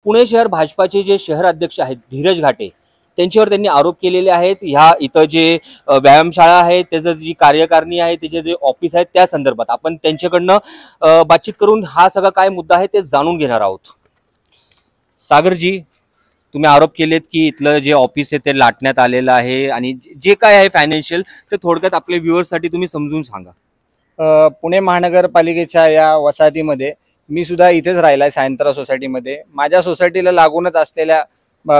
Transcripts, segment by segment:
पुणे शहर भाजपाचे जे शहर अध्यक्ष आहेत धीरज घाटे त्यांच्यावर त्यांनी आरोप केलेले आहेत। ह्या इथं जे व्यायामशाळा आहे त्याचं जी कार्यकारिणी आहे त्याचे जे ऑफिस आहे त्या संदर्भात आपण त्यांच्याकडनं बातचीत करून हा सगळा काय मुद्दा आहे ते जाणून घेणार आहोत। सागरजी, तुम्ही आरोप केलेत की इथलं जे ऑफिस आहे ते लाटण्यात आलेलं आहे आणि जे काय आहे फायनान्शियल ते थोडक्यात आपल्या व्ह्युअर्ससाठी तुम्ही समजून सांगा। पुणे महानगरपालिकेच्या या वसाहतीमध्ये मी सुद्धा इथेच राहिलाय सायंत्रा सोसायटीमध्ये। माझ्या सोसायटीला लागूनच असलेल्या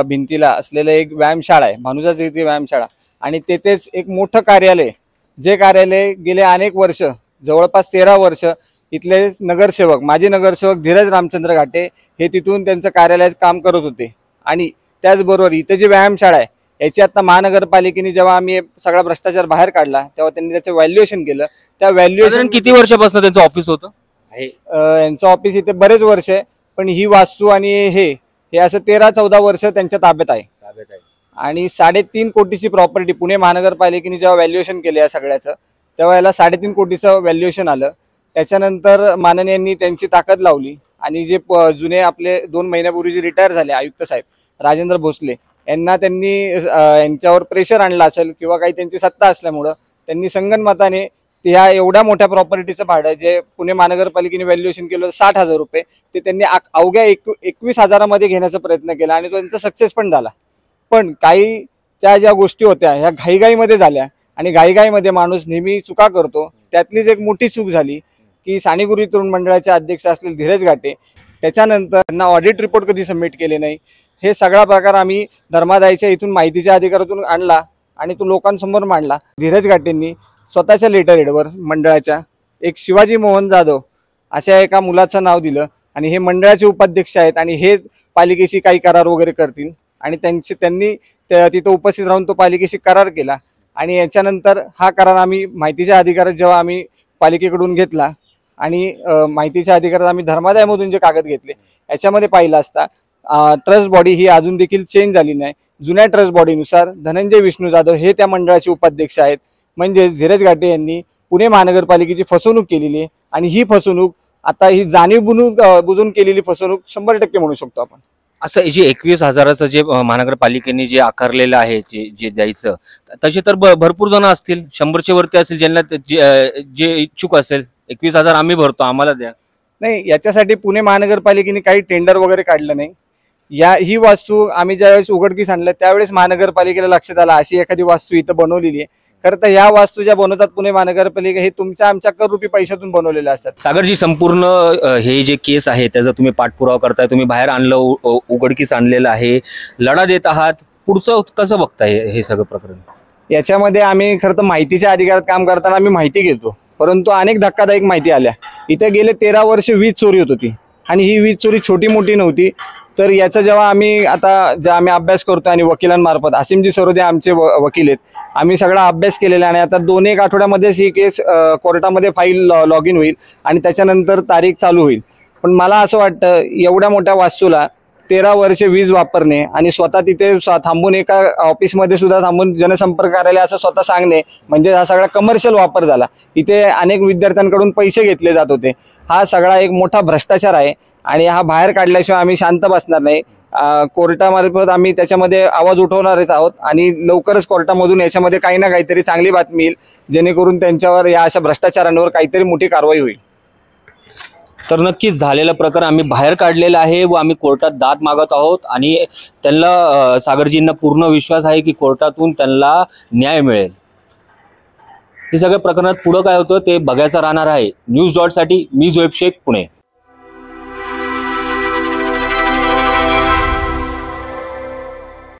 भिंतीला असलेलं एक व्यायामशाळा आहे, भानुदाची व्यायामशाळा, आणि तेथेच एक मोठं कार्यालय, जे कार्यालय गेले अनेक वर्ष जवळपास 13 वर्ष इथले नगरसेवक माजी नगरसेवक धीरज रामचंद्र घाटे हे तिथून त्यांचं कार्यालयाचं काम करत होते। आणि त्याचबरोबर इथे जी व्यायामशाळा आहे याची आता महानगरपालिकेने जेव्हा आम्ही सगळा भ्रष्टाचार बाहेर काढला तेव्हा त्यांनी त्याचं व्हॅल्युएशन केलं। त्या व्हॅल्युएशन किती वर्षापासून त्यांचं ऑफिस होतं? यांचं ऑफिस इथे बरेच वर्ष आहे, पण ही वास्तू आणि हे असं 13-14 वर्ष त्यांच्या ताब्यात आहे। आणि 3.5 कोटीची प्रॉपर्टी पुणे महानगरपालिकेने जेव्हा व्हॅल्युएशन केलं या सगळ्याचं तेव्हा याला 3.5 कोटीचं व्हॅल्युएशन आलं। त्याच्यानंतर माननीयांनी त्यांची ताकद लावली आणि जे जुने आपले 2 महिन्यापूर्वी जे रिटायर झाले आयुक्त साहेब राजेंद्र भोसले यांना त्यांनी यांच्यावर प्रेशर आणलं असेल किंवा काही त्यांची सत्ता असल्यामुळं त्यांनी संगनमताने ह्या एवढ्या मोठ्या प्रॉपर्टीचं भाडं जे पुणे महानगरपालिकेने व्हॅल्युएशन केलं 60,000 रुपये ते त्यांनी अवघ्या 21,000मध्ये घेण्याचा प्रयत्न केला आणि तो त्यांचा सक्सेस पण झाला। पण काही ज्या गोष्टी होत्या ह्या घाईघाईमध्ये झाल्या आणि घाईघाईमध्ये माणूस नेहमी चुका करतो। त्यातलीच एक मोठी चूक झाली की सानेगुरुजी तरुण मंडळाचे अध्यक्ष असलेले धीरज घाटे त्याच्यानंतर त्यांना ऑडिट रिपोर्ट कधी सबमिट केले नाही। हे सगळा प्रकार आम्ही धर्मादायच्या इथून माहितीच्या अधिकारातून आणला आणि तो लोकांसमोर मांडला। धीरज घाटेंनी स्वतःच्या लेटर हेडवर मंडळाच्या एक शिवाजी मोहन जाधव अशा एका मुलाचं नाव दिलं आणि हे मंडळाचे उपाध्यक्ष आहेत आणि हे पालिकेशी काही करार वगैरे करतील आणि त्यांनी तिथं उपस्थित राहून तो पालिकेशी करार केला। आणि याच्यानंतर हा करार आम्ही माहितीच्या अधिकारात जेव्हा आम्ही पालिकेकडून घेतला आणि माहितीच्या अधिकारात आम्ही धर्मादायमधून जे कागद घेतले याच्यामध्ये पाहिलं असता ट्रस्ट बॉडी ही अजून देखील चेंज झाली नाही। जुन्या ट्रस्ट बॉडीनुसार धनंजय विष्णू जाधव हे त्या मंडळाचे उपाध्यक्ष आहेत। म्हणजे धीरज घाटे यांनी पुणे महानगरपालिकेची फसवणूक केलेली आहे आणि ही फसवणूक आता ही जाणीव बुजून केलेली फसवणूक 100% म्हणू शकतो आपण। असं जे 21,000चं जे महानगरपालिकेने जे आकारलेलं आहे जे द्यायचं तसे तर भरपूर जण असतील, 100च्या वरती असतील ज्यांना जे इच्छुक असेल 21,000 आम्ही भरतो आम्हाला द्या। नाही, याच्यासाठी पुणे महानगरपालिकेने काही टेंडर वगैरे काढलं नाही। ही वास्तू आम्ही ज्यावेळेस उघडकीस आणलं त्यावेळेस महानगरपालिकेला लक्षात आलं अशी एखादी वास्तू इथं बनवलेली आहे। खरं तर ह्या वास्तू ज्या बनवतात पुणे महानगरपालिका हे तुमच्या आमच्या कररुपी पैशातून बनवलेल्या असतात। सागरजी, संपूर्ण हे जे केस आहे त्याचा तुम्ही पाठपुरावा करताय, तुम्ही बाहेर आणलं, उघडकीस आणलेलं आहे, लढा देत आहात, पुढचं कसं बघताय हे सगळं प्रकरण? याच्यामध्ये आम्ही खरं तर माहितीच्या अधिकारात काम करताना आम्ही माहिती घेतो, परंतु अनेक धक्कादायक माहिती आल्या। इथे गेले 13 वर्ष वीज चोरी होत होती आणि ही वीज चोरी छोटी मोठी नव्हती। तर याचा जेव्हा आम्ही आम्ही अभ्यास करतो आणि वकिलांमार्फत आसिमजी सरोदे आमचे वकील आहेत, आम्ही सगळा अभ्यास केलेला आणि आता 2-1 आठवड्यामध्येच ही केस कोर्टामध्ये फाईल लॉग इन होईल आणि त्याच्यानंतर तारीख चालू होईल। पण मला असं वाटतं एवढ्या मोठ्या वास्तूला 13 वर्ष वीज वापरणे आणि स्वतः तिथे थांबून एका ऑफिसमध्ये सुद्धा थांबून जनसंपर्क कार्यालय असं स्वतः सांगणे म्हणजे हा सगळा कमर्शियल वापर झाला। इथे अनेक विद्यार्थ्यांकडून पैसे घेतले जात होते। हा सगळा एक मोठा भ्रष्टाचार आहे आणि हा बाहेर काढल्याशिवाय आम्ही शांत बसणार नाही। कोर्टामार्फत आम्ही त्याच्यामध्ये आवाज उठवणारच आहोत आणि लवकरच कोर्टामधून याच्यामध्ये काही ना काहीतरी चांगली बातमी येईल जेणेकरून त्यांच्यावर या अशा भ्रष्टाचारांवर काहीतरी मोठी कारवाई होईल। तर नक्कीच झालेलं प्रकरण आम्ही बाहेर काढलेलं आहे व आम्ही कोर्टात दाद मागत आहोत आणि त्यांना सागरजींना पूर्ण विश्वास आहे की कोर्टातून त्यांना न्याय मिळेल। हे सगळ्या प्रकरणात पुढं काय होतं ते बघायचं राहणार आहे। न्यूज डॉटसाठी मी जोएब शेख, पुणे।